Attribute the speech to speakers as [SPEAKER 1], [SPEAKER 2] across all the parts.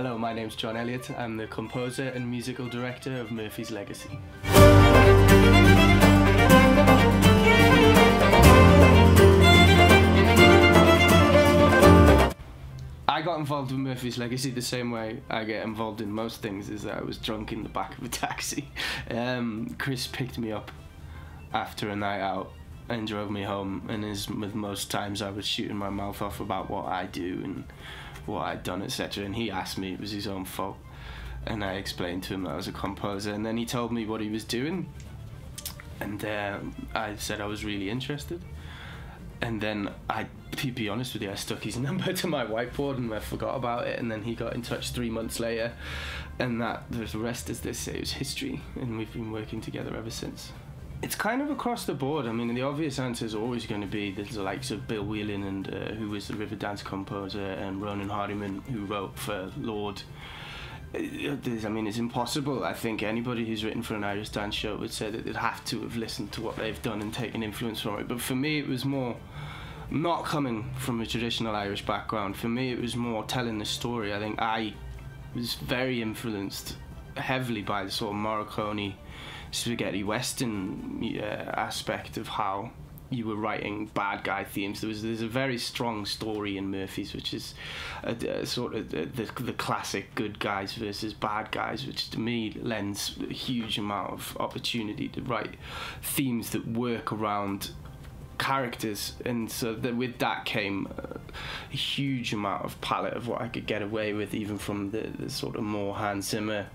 [SPEAKER 1] Hello, my name's John Elliott. I'm the composer and musical director of Murphy's Legacy. I got involved with Murphy's Legacy the same way I get involved in most things, is that I was drunk in the back of a taxi. Chris picked me up after a night out and drove me home, and as with most times I was shooting my mouth off about what I do and what I'd done, etc. And he asked me, it was his own fault, and I explained to him that I was a composer, and then he told me what he was doing, and I said I was really interested. And then, to be honest with you, I stuck his number to my whiteboard and I forgot about it, and then he got in touch 3 months later, and the rest, as they say, is history, and we've been working together ever since. It's kind of across the board. I mean, the obvious answer is always going to be the likes of Bill Whelan, and who was the Riverdance composer, and Ronan Hardiman, who wrote for Lord. I mean, it's impossible. I think anybody who's written for an Irish dance show would say that they'd have to have listened to what they've done and taken influence from it. But for me, it was more not coming from a traditional Irish background. For me, it was more telling the story. I think I was very influenced heavily by the sort of Morricone, spaghetti western aspect of how you were writing bad guy themes. There's a very strong story in Murphy's, which is sort of the classic good guys versus bad guys, which to me lends a huge amount of opportunity to write themes that work around characters, and so with that came a huge amount of palette of what I could get away with, even from the sort of more Hans Zimmer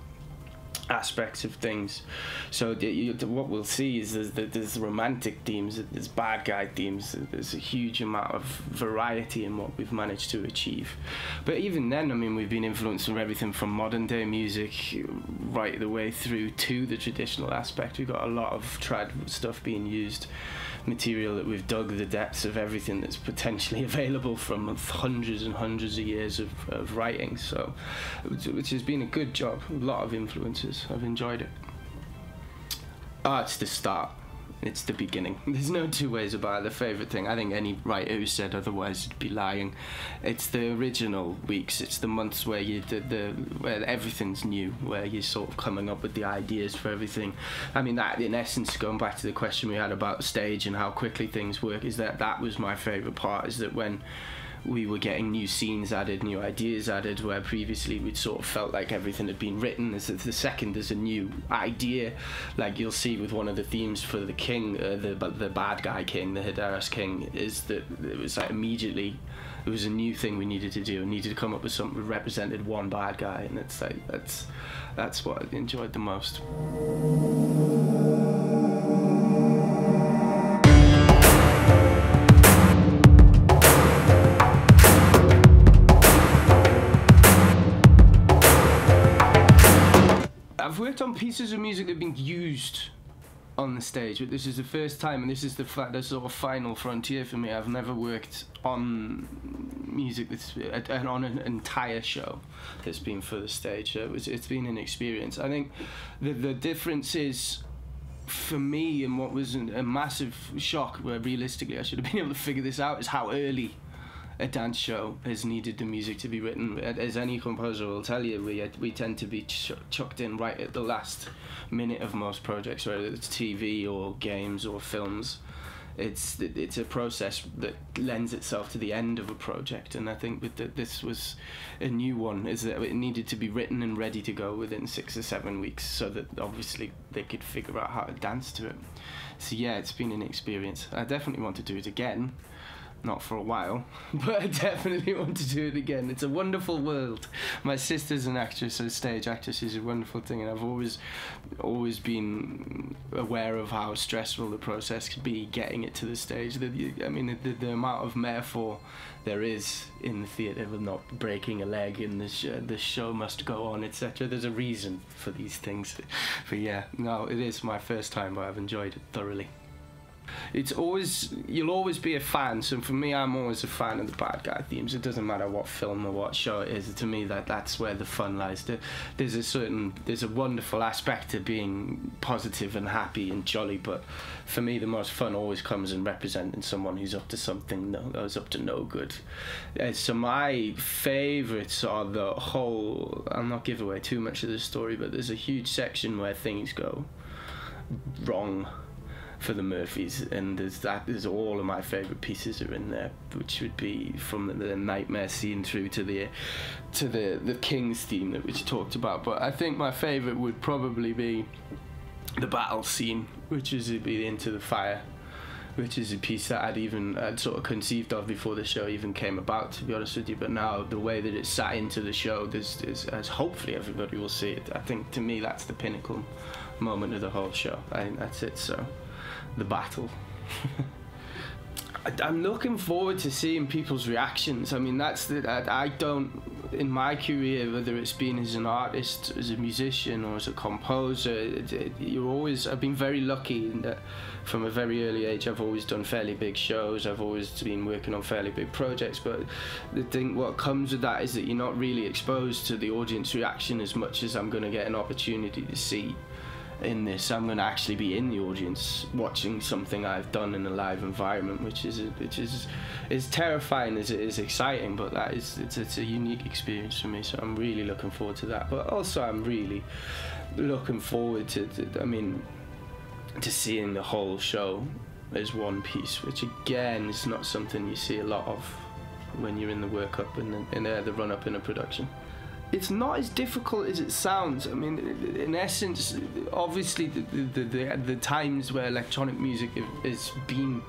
[SPEAKER 1] aspects of things. So what we'll see is there's romantic themes, there's bad guy themes, there's a huge amount of variety in what we've managed to achieve. But even then, I mean, we've been influenced from everything from modern day music right the way through to the traditional aspect. We've got a lot of trad stuff being used, material that we've dug the depths of everything that's potentially available from hundreds and hundreds of years of writing, so which has been a good job. A lot of influences. I've enjoyed it. It's the start. It's the beginning. There's no two ways about it. The favourite thing, I think any writer who said otherwise would be lying. It's the original weeks. It's the months where where everything's new, where you're sort of coming up with the ideas for everything. I mean, that in essence, going back to the question we had about stage and how quickly things work, is that was my favourite part, is that when we were getting new scenes added, new ideas added, where previously we'd sort of felt like everything had been written. The second there's a new idea, like you'll see with one of the themes for the king, the bad guy king, the Hidaris king, is that it was like immediately it was a new thing we needed to do, and needed to come up with something that represented one bad guy, and it's like that's what I enjoyed the most. I've worked on pieces of music that have been used on the stage, but this is the first time, and this is the sort of final frontier for me. I've never worked on music that's on an entire show that's been for the stage. It's been an experience. I think the difference is, for me, and what was a massive shock, where realistically I should have been able to figure this out, is how early a dance show has needed the music to be written. As any composer will tell you, we tend to be chucked in right at the last minute of most projects, whether it's TV or games or films. It's a process that lends itself to the end of a project, and I think this was a new one, is that it needed to be written and ready to go within 6 or 7 weeks, so that obviously they could figure out how to dance to it. So yeah, it's been an experience. I definitely want to do it again. Not for a while, but I definitely want to do it again. It's a wonderful world. My sister's an actress, a stage actress. Is a wonderful thing, and I've always been aware of how stressful the process could be getting it to the stage. I mean, the amount of metaphor there is in the theatre of not breaking a leg, and the show must go on, etc. There's a reason for these things. But yeah, no, it is my first time, but I've enjoyed it thoroughly. It's always, you'll always be a fan. So for me, I'm always a fan of the bad guy themes. It doesn't matter what film or what show it is. To me, that's where the fun lies. There's a wonderful aspect to being positive and happy and jolly, but for me, the most fun always comes in representing someone who's up to something who's up to no good. So my favourites are the whole. I'll not give away too much of the story, but there's a huge section where things go wrong for the Murphys, and there's all of my favourite pieces are in there, which would be from the nightmare scene through to the King's theme that we talked about. But I think my favourite would probably be the battle scene, which is be Into the Fire, which is a piece that I'd sort of conceived of before the show even came about, to be honest with you. But now the way that it's sat into the show, as hopefully everybody will see it. I think to me that's the pinnacle moment of the whole show. I think that's it. So the battle. I'm looking forward to seeing people's reactions. I mean, I don't, in my career, whether it's been as an artist, as a musician, or as a composer, I've been very lucky in that from a very early age I've always done fairly big shows. I've always been working on fairly big projects, but what comes with that is that you're not really exposed to the audience reaction as much as I'm going to get an opportunity to see in this. I'm going to actually be in the audience watching something I've done in a live environment, which is terrifying as it is exciting, but it's a unique experience for me. So I'm really looking forward to that. But also I'm really looking forward to seeing the whole show as one piece, which again is not something you see a lot of when you're in the workup and the run up in a production. It's not as difficult as it sounds. I mean, in essence, obviously the times where electronic music is being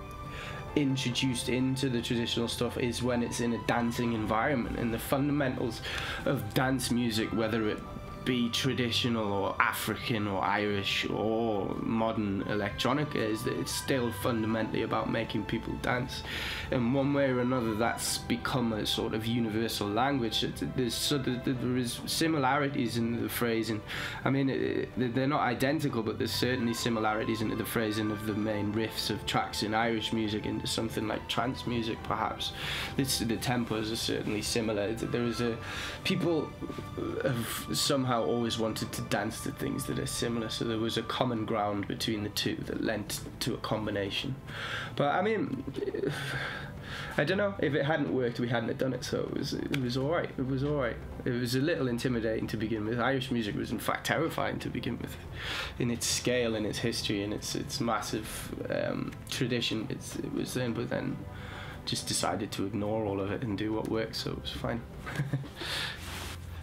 [SPEAKER 1] introduced into the traditional stuff is when it's in a dancing environment, and the fundamentals of dance music, whether it be traditional or African or Irish or modern electronica, is that it's still fundamentally about making people dance. In one way or another, that's become a sort of universal language. There is similarities in the phrasing. I mean, they're not identical, but there's certainly similarities into the phrasing of the main riffs of tracks in Irish music into something like trance music, perhaps. The tempos are certainly similar. People have somehow always wanted to dance to things that are similar, so there was a common ground between the two that lent to a combination. But I mean, I don't know, if it hadn't worked, we hadn't have done it, so it was alright. It was alright. It was a little intimidating to begin with. Irish music was in fact terrifying to begin with, in its scale, in its history, and its massive tradition. It was then, but then just decided to ignore all of it and do what works, so it was fine.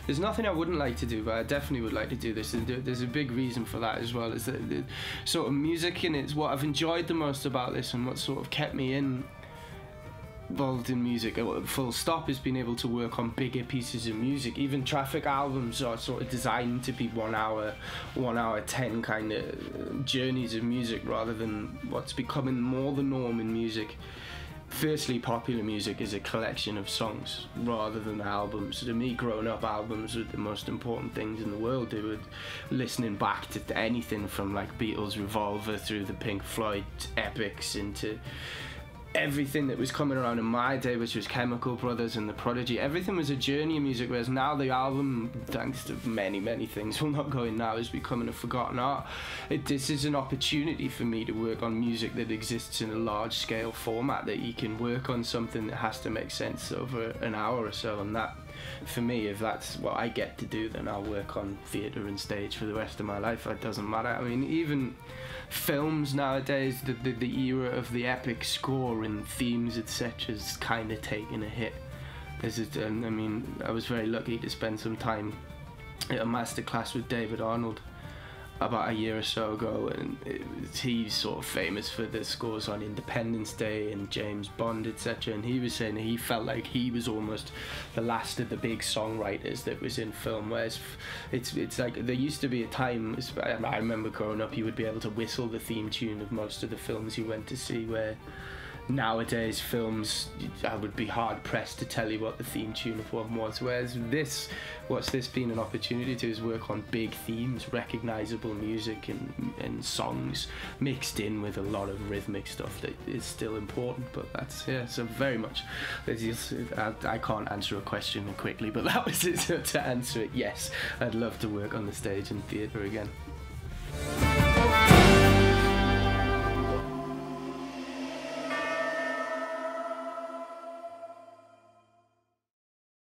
[SPEAKER 1] There's nothing I wouldn't like to do, but I definitely would like to do this. And there's a big reason for that as well. Is that the sort of music in it's what I've enjoyed the most about this, and what sort of kept me involved in music. Full stop has been able to work on bigger pieces of music. Even Traffic albums are sort of designed to be 1 hour 10 kind of journeys of music, rather than what's becoming more the norm in music. Firstly, popular music is a collection of songs rather than albums. To me, growing up, albums were the most important things in the world. They were listening back to anything from like Beatles' Revolver through the Pink Floyd epics into everything that was coming around in my day, which was Chemical Brothers and The Prodigy. Everything was a journey of music, whereas now the album, thanks to many things will not go in now, is becoming a forgotten art. This is an opportunity for me to work on music that exists in a large scale format, that you can work on something that has to make sense over an hour or so, and that, for me, if that's what I get to do, then I'll work on theatre and stage for the rest of my life. It doesn't matter. I mean, even films nowadays, the era of the epic score and themes, etc., is kind of taking a hit. I mean, I was very lucky to spend some time at a masterclass with David Arnold about a year or so ago, and he's sort of famous for the scores on Independence Day and James Bond, etc., and he was saying that he felt like he was almost the last of the big songwriters that was in film, whereas it's like there used to be a time, I remember growing up, you would be able to whistle the theme tune of most of the films you went to see, where nowadays films, I would be hard pressed to tell you what the theme tune of one was, whereas what's this been an opportunity to is work on big themes, recognisable music and songs mixed in with a lot of rhythmic stuff that is still important. But that's, yeah, so very much, I can't answer a question quickly, but that was it. To answer it, yes, I'd love to work on the stage and theatre again.